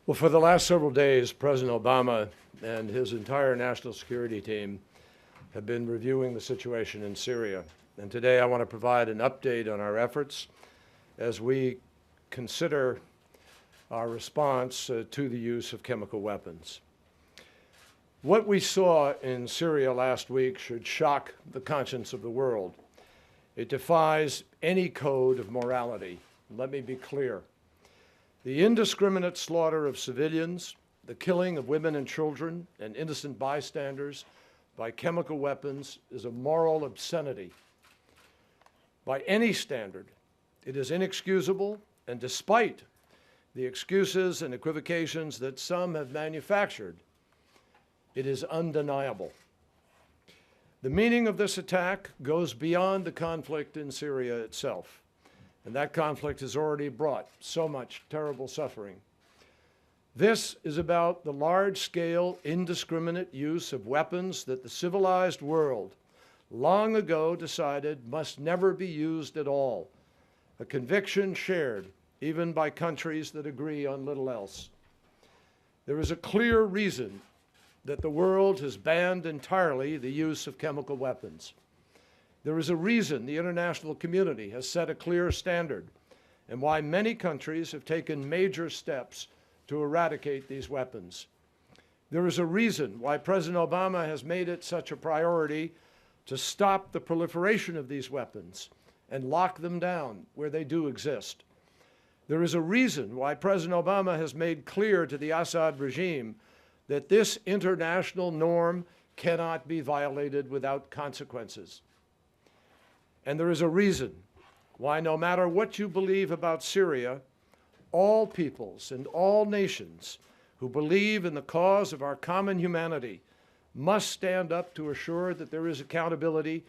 Well, for the last several days, President Obama and his entire national security team have been reviewing the situation in Syria. And today I want to provide an update on our efforts as we consider our response to the use of chemical weapons. What we saw in Syria last week should shock the conscience of the world. It defies any code of morality. Let me be clear. The indiscriminate slaughter of civilians, the killing of women and children and innocent bystanders by chemical weapons is a moral obscenity. By any standard, it is inexcusable, and despite the excuses and equivocations that some have manufactured, it is undeniable. The meaning of this attack goes beyond the conflict in Syria itself. And that conflict has already brought so much terrible suffering. This is about the large-scale, indiscriminate use of weapons that the civilized world long ago decided must never be used at all, a conviction shared even by countries that agree on little else. There is a clear reason that the world has banned entirely the use of chemical weapons. There is a reason the international community has set a clear standard and why many countries have taken major steps to eradicate these weapons. There is a reason why President Obama has made it such a priority to stop the proliferation of these weapons and lock them down where they do exist. There is a reason why President Obama has made clear to the Assad regime that this international norm cannot be violated without consequences. And there is a reason why, no matter what you believe about Syria, all peoples and all nations who believe in the cause of our common humanity must stand up to assure that there is accountability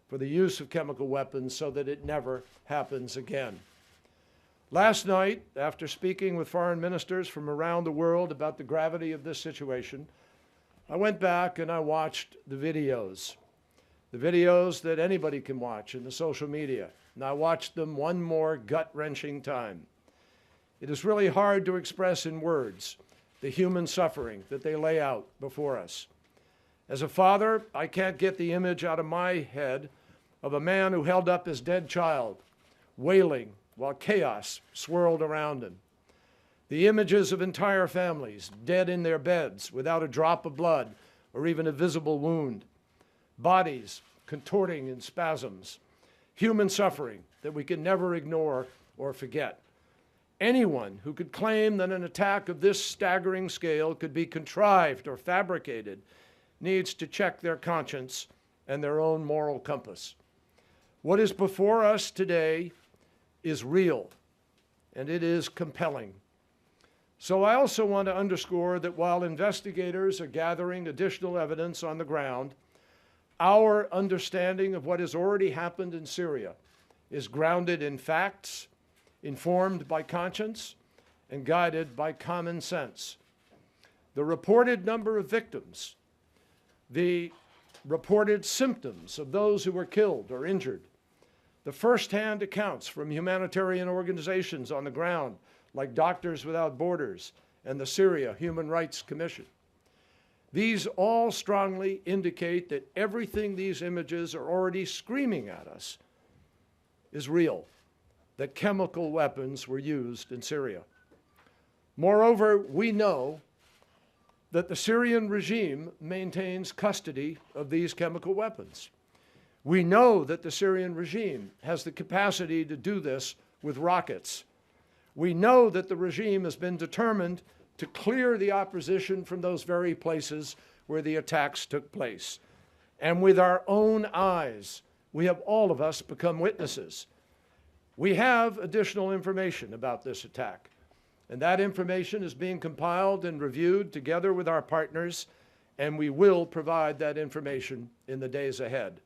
for the use of chemical weapons so that it never happens again. Last night, after speaking with foreign ministers from around the world about the gravity of this situation, I went back and I watched the videos that anybody can watch in the social media, and I watched them one more gut-wrenching time. It is really hard to express in words the human suffering that they lay out before us. As a father, I can't get the image out of my head of a man who held up his dead child, wailing while chaos swirled around him. The images of entire families dead in their beds without a drop of blood or even a visible wound. Bodies contorting in spasms, human suffering that we can never ignore or forget. Anyone who could claim that an attack of this staggering scale could be contrived or fabricated needs to check their conscience and their own moral compass. What is before us today is real, and it is compelling. So I also want to underscore that while investigators are gathering additional evidence on the ground, our understanding of what has already happened in Syria is grounded in facts, informed by conscience, and guided by common sense. The reported number of victims, the reported symptoms of those who were killed or injured, the first-hand accounts from humanitarian organizations on the ground, like Doctors Without Borders and the Syria Human Rights Commission. These all strongly indicate that everything these images are already screaming at us is real, that chemical weapons were used in Syria. Moreover, we know that the Syrian regime maintains custody of these chemical weapons. We know that the Syrian regime has the capacity to do this with rockets. We know that the regime has been determined to clear the opposition from those very places where the attacks took place. And with our own eyes, we have all of us become witnesses. We have additional information about this attack, and that information is being compiled and reviewed together with our partners, and we will provide that information in the days ahead.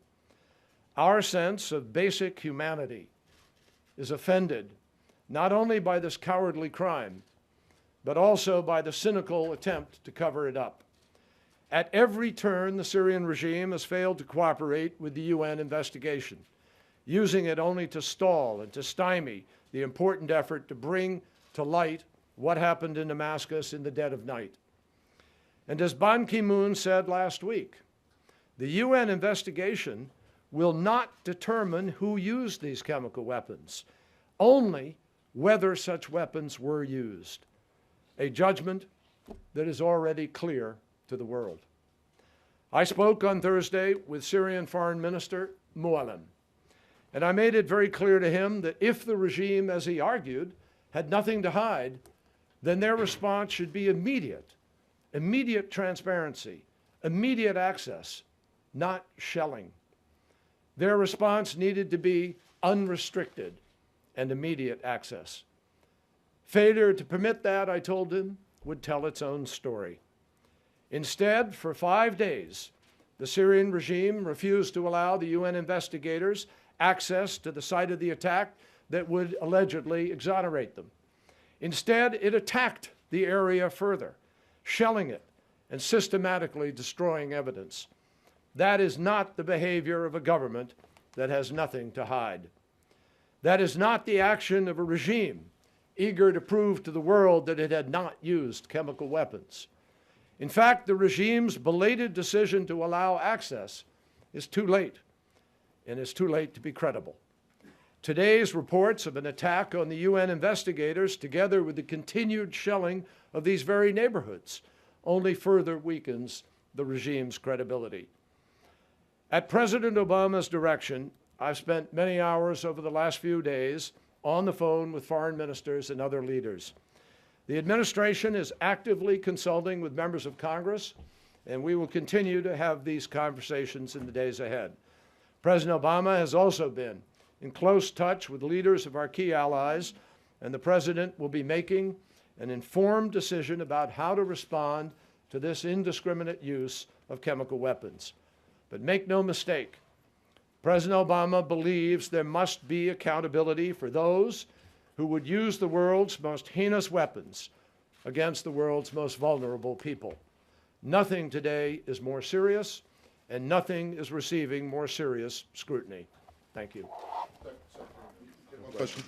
Our sense of basic humanity is offended not only by this cowardly crime, but also by the cynical attempt to cover it up. At every turn, the Syrian regime has failed to cooperate with the UN investigation, using it only to stall and to stymie the important effort to bring to light what happened in Damascus in the dead of night. And as Ban Ki-moon said last week, the UN investigation will not determine who used these chemical weapons, only whether such weapons were used, a judgment that is already clear to the world. I spoke on Thursday with Syrian Foreign Minister Muallim, and I made it very clear to him that if the regime, as he argued, had nothing to hide, then their response should be immediate transparency, immediate access, not shelling. Their response needed to be unrestricted and immediate access. Failure to permit that, I told him, would tell its own story. Instead, for 5 days, the Syrian regime refused to allow the UN investigators access to the site of the attack that would allegedly exonerate them. Instead, it attacked the area further, shelling it and systematically destroying evidence. That is not the behavior of a government that has nothing to hide. That is not the action of a regime eager to prove to the world that it had not used chemical weapons. In fact, the regime's belated decision to allow access is too late, and it's too late to be credible. Today's reports of an attack on the UN investigators, together with the continued shelling of these very neighborhoods, only further weakens the regime's credibility. At President Obama's direction, I've spent many hours over the last few days on the phone with foreign ministers and other leaders. The administration is actively consulting with members of Congress, and we will continue to have these conversations in the days ahead. President Obama has also been in close touch with leaders of our key allies, and the President will be making an informed decision about how to respond to this indiscriminate use of chemical weapons. But make no mistake, President Obama believes there must be accountability for those who would use the world's most heinous weapons against the world's most vulnerable people. Nothing today is more serious, and nothing is receiving more serious scrutiny. Thank you. Question.